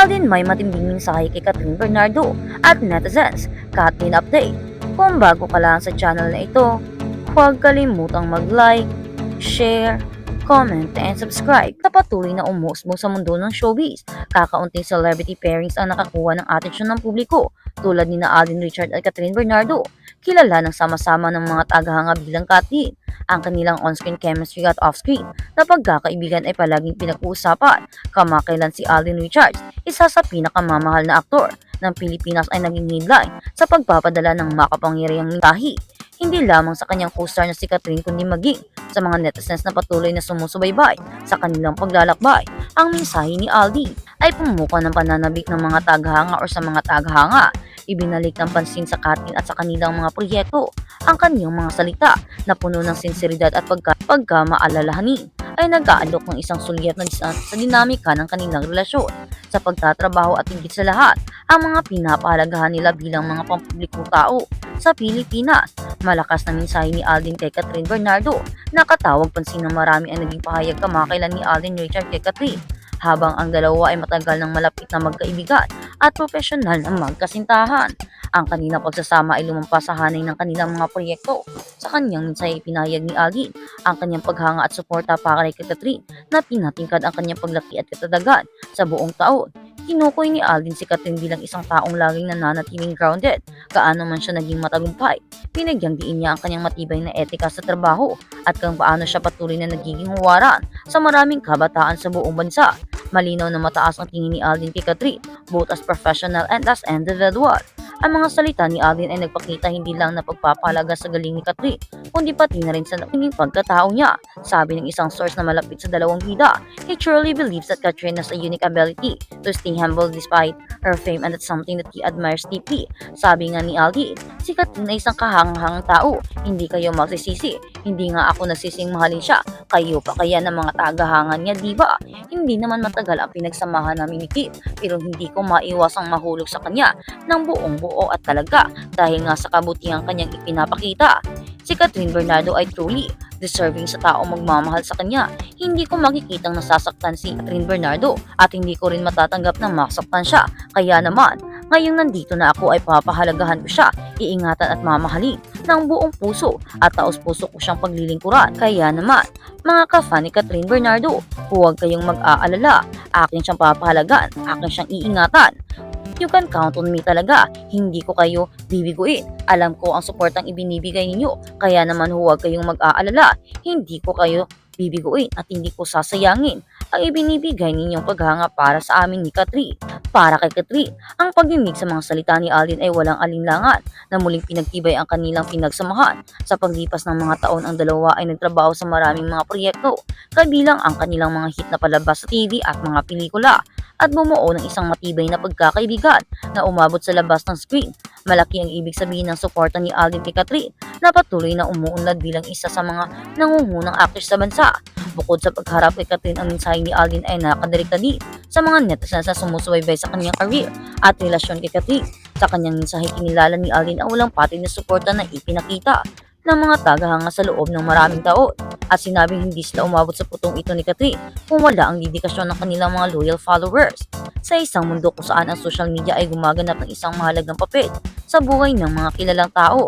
Alden may matinding mensahe kay Catherine Bernardo at netizens. Kathleen update. Kung bago ka lang sa channel na ito, huwag kalimutang mag-like, share, comment, and subscribe na patuloy na umusbong sa mundo ng showbiz. Kakaunting celebrity pairings ang nakakuha ng atensyon ng publiko tulad ni na Alden Richard at Catherine Bernardo. Kilala ng sama-sama ng mga tagahanga bilang Kathleen. Ang kanilang on-screen chemistry at off-screen na pagkakaibigan ay palaging pinag-uusapan. Kamakailan si Alden Richards, isa sa pinakamamahal na aktor ng Pilipinas, ay naging headline sa pagpapadala ng makapangyarihang mensahe. Hindi lamang sa kanyang co-star na si Catherine kundi maging sa mga netizens na patuloy na sumusubaybay sa kanilang paglalakbay. Ang mensahe ni Alden ay pumuka ng pananabik ng mga tagahanga o sa mga tagahanga. Ibinalik ng pansin sa Kathleen at sa kanilang mga proyekto. Ang kanyang mga salita na puno ng sinseridad at pagkamaalalahanin ay nag-aalok ng isang sulyap na sa dinamika ng kanilang relasyon. Sa pagtatrabaho at higit sa lahat, ang mga pinapahalagahan nila bilang mga pampublikong tao sa Pilipinas. Malakas na mensahe ni Alden kay Catherine Bernardo. Nakatawag pansin ng marami ang naging pahayag kamakailan ni Alden Richard kay Catherine, habang ang dalawa ay matagal ng malapit na magkaibigan at profesional na magkasintahan. Ang kanilang pagsasama ay lumampas sa hanay ng kanilang mga proyekto. Sa kanyang mensahe pinahayag ni Alden ang kanyang paghanga at suporta para kay Catherine na pinatingkad ang kanyang paglaki at katatagan sa buong taon. Tinukoy ni Alden si Catherine bilang isang taong laging nananatiling grounded, gaano man siya naging matagumpay. Pinagyang diin niya ang kanyang matibay na etika sa trabaho at kung paano siya patuloy na nagiging huwaran sa maraming kabataan sa buong bansa. Malinaw na mataas ang tingin ni Alden kay Catherine, both as professional and as individual. Ang mga salita ni Alden ay nagpakita hindi lang na pagpapahalaga sa galing ni Catherine, kundi pati na rin sa naging pagkatao niya. Sabi ng isang source na malapit sa dalawang bida, he truly believes that Catherine has a unique ability to stay humble despite her fame, and that's something that he admires deeply. Sabi nga ni Alden, si Catherine ay isang kahanghang tao, hindi kayo magsisisi. Hindi nga ako nagsising mahalin siya, kayo pa kaya ng mga tagahangan niya, di ba? Hindi naman matagal ang pinagsamahan namin ni Kit, pero hindi ko maiwasang mahulog sa kanya ng buong buo at talaga dahil nga sa kabutihang kanyang ipinapakita. Si Catherine Bernardo ay truly deserving sa taong magmamahal sa kanya. Hindi ko makikitang nasasaktan si Catherine Bernardo at hindi ko rin matatanggap na masaktan siya. Kaya naman, ngayong nandito na ako ay papahalagahan ko siya, iingatan at mamahalin ng buong puso at taos-puso ko siyang paglilingkuran. Kaya naman, mga ka-fan ni Catherine Bernardo, huwag kayong mag-aalala. Akin siyang papahalagan, akin siyang iingatan. You can count on me talaga. Hindi ko kayo bibiguin. Alam ko ang suportang ibinibigay ninyo. Kaya naman huwag kayong mag-aalala. Hindi ko kayo bibiguin at hindi ko sasayangin ang ibinibigay ninyong paghanga para sa amin ni Catherine. Para kay Catherine, ang pagdinig sa mga salita ni Alden ay walang alinlangan na muling pinagtibay ang kanilang pinagsamahan. Sa paglipas ng mga taon, ang dalawa ay nagtrabaho sa maraming mga proyekto, kabilang ang kanilang mga hit na palabas sa TV at mga pelikula, at bumuo ng isang matibay na pagkakaibigan na umabot sa labas ng screen. Malaki ang ibig sabihin ng suporta ni Alden kay Catherine na patuloy na umuunlad bilang isa sa mga nangungunang actress sa bansa. Bukod sa pagharap kay Catherine, ang mensahe ni Alden ay nakadirekta din sa mga netizens na sumusubaybay sa kanyang career at relasyon kay Catherine. Sa kanyang mensahe, kinilala ni Alden ang walang patid na suporta na ipinakita ng mga tagahanga sa loob ng maraming taon, at sinabing hindi sila umabot sa putong ito ni Catherine kung wala ang dedikasyon ng kanilang mga loyal followers. Sa isang mundo kung saan ang social media ay gumaganap ng isang mahalagang papel sa buhay ng mga kilalang tao,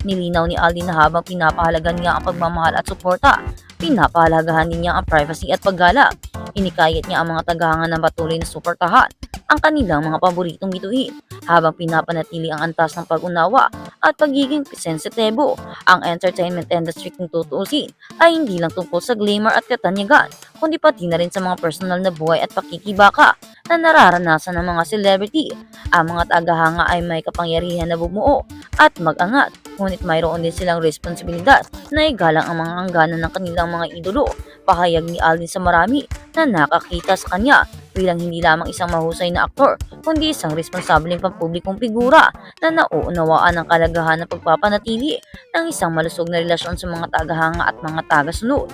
nilinaw ni Alden na habang pinapahalagan niya ang pagmamahal at suporta, pinapahalagahan din niya ang privacy at paggalang. Inikayat niya ang mga tagahanga na patuloy na suportahan ang kanilang mga paboritong bituin habang pinapanatili ang antas ng pag-unawa at pagiging sensitibo. Ang entertainment industry, kung tutuusin, ay hindi lang tungkol sa glamour at katanyagan, kundi pati na rin sa mga personal na buhay at pakikibaka na nararanasan ng mga celebrity. Ang mga tagahanga ay may kapangyarihan na bumuo at mag-angat, ngunit mayroon din silang responsibilidad na igalang ang mga hangganan ng kanilang mga idolo. Pahayag ni Alden sa marami na nakakita sa kanya bilang hindi lamang isang mahusay na aktor, kundi isang responsableng pampublikong figura na nauunawaan ang kalagahan ng pagpapanatili ng isang malusog na relasyon sa mga tagahanga at mga tagasunod.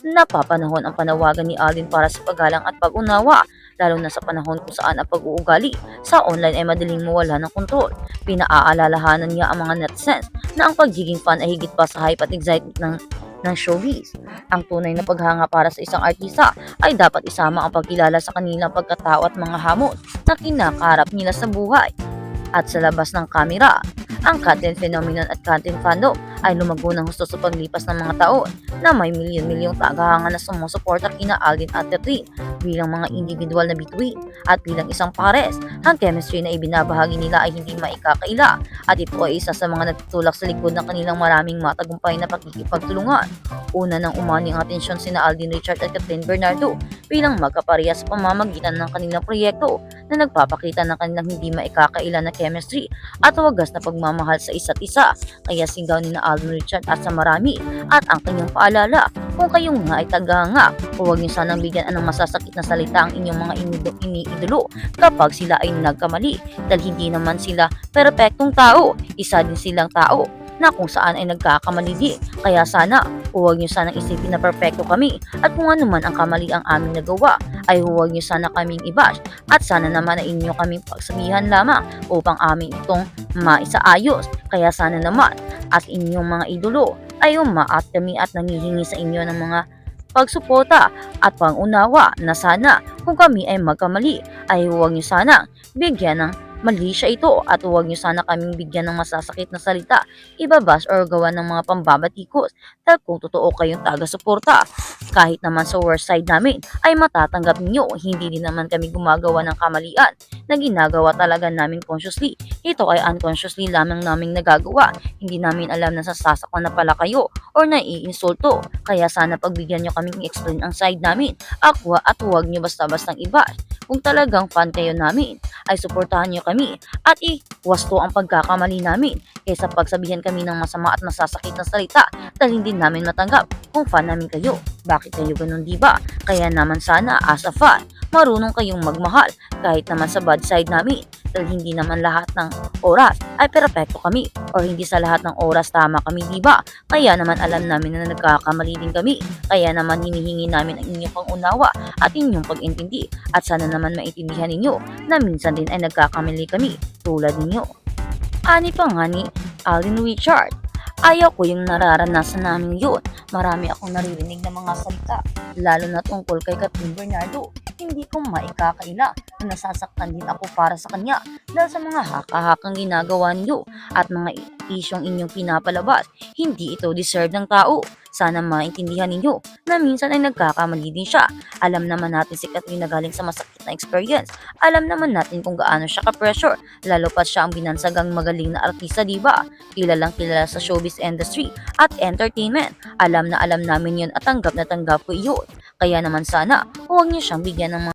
Napapanahon ang panawagan ni Alden para sa paggalang at pag-unawa, lalo na sa panahon kung saan ang pag-uugali sa online ay madaling mawala ng kontrol. Pinaaalalahanan niya ang mga netizens na ang pagiging fan ay higit pa sa hype at excitement ng ng showbiz. Ang tunay na paghanga para sa isang artista ay dapat isama ang pagkilala sa kanilang pagkatao at mga hamon na kinakaharap nila sa buhay at sa labas ng kamera. Ang content phenomenon at content fandom ay lumago ng husto sa paglipas ng mga taon na may milyon-milyong tagahanga na sumusuporta kina Alden at Catherine bilang mga individual na bituin at bilang isang pares. Ang chemistry na ibinabahagi nila ay hindi maikakaila at ito ay isa sa mga nagtutulak sa likod ng kanilang maraming matagumpay na pakikipagtulungan. Una nang umani ang atensyon sina Alden Richard at Catherine Bernardo bilang magkaparehas sa pamamagitan ng kanilang proyekto na nagpapakita ng kanilang hindi maikakaila na chemistry at wagas na pagmamahal sa isa't isa. Kaya sigaw ni na Alden Richard at sa marami at ang kanyang paalala, kung kayo nga ay tagahanga, huwag niyo sanang bigyan ng masasakit na salita ang inyong mga iniidolo kapag sila ay nagkamali dahil hindi naman sila perpektong tao, isa din silang tao na kung saan ay nagkakamali din. Kaya sana, huwag niyo sanang isipin na perpekto kami at kung ano man ang kamali ang aming nagawa, ay huwag niyo sana kaming i-bash at sana naman na inyo kaming pagsabihan lamang upang amin itong maisaayos. Kaya sana naman at inyong mga idolo ay umaat kami at nangihingi sa inyo ng mga pagsuporta at pangunawa na sana kung kami ay magkamali ay huwag niyo sana bigyan ng mali siya ito at huwag niyo sana kaming bigyan ng masasakit na salita, ibabas or gawa ng mga pambabatikos dahil kung totoo kayong taga-suporta. Kahit naman sa worst side namin ay matatanggap niyo, hindi din naman kami gumagawa ng kamalian na ginagawa talaga namin consciously. Ito ay unconsciously lamang naming nagagawa. Hindi namin alam na sasasaktan na pala kayo or naiinsulto. Kaya sana pagbigyan nyo kaming i-explain ang side namin. Aqua at huwag nyo basta-bastang iba. Kung talagang fan kayo namin, ay suportahan nyo kami at iwasto ang pagkakamali namin kaysa pagsabihan kami ng masama at nasasakit na salita dahil hindi namin matanggap kung fan namin kayo. Bakit kayo ganun diba? Kaya naman sana as a fan, marunong kayong magmahal kahit naman sa bad side namin dahil hindi naman lahat ng oras ay perpekto kami or hindi sa lahat ng oras tama kami diba? Kaya naman alam namin na nagkakamali din kami. Kaya naman hinihingi namin ang inyong pangunawa at inyong pag-intindi at sana naman maintindihan ninyo na minsan din ay nagkakamali kami tulad ninyo. Ani pa nga ni Alden Richard. Ayaw ko yung nararanasan namin yun. Marami akong naririnig na mga salita, lalo na tungkol kay Catherine Bernardo. Hindi ko maikakaila na nasasaktan din ako para sa kanya dahil sa mga haka-hakang ginagawa niyo at mga isyong inyong pinapalabas. Hindi ito deserve ng tao. Sana maintindihan ninyo na minsan ay nagkakamali din siya. Alam naman natin si Catherine na galing sa masakit na experience. Alam naman natin kung gaano siya ka-pressure. Lalo pa siya ang binansagang magaling na artista, diba? Kilalang kilala sa showbiz industry at entertainment. Alam na alam namin yun at tanggap na tanggap ko iyon. Kaya naman sana, huwag niyo siyang bigyan ng mga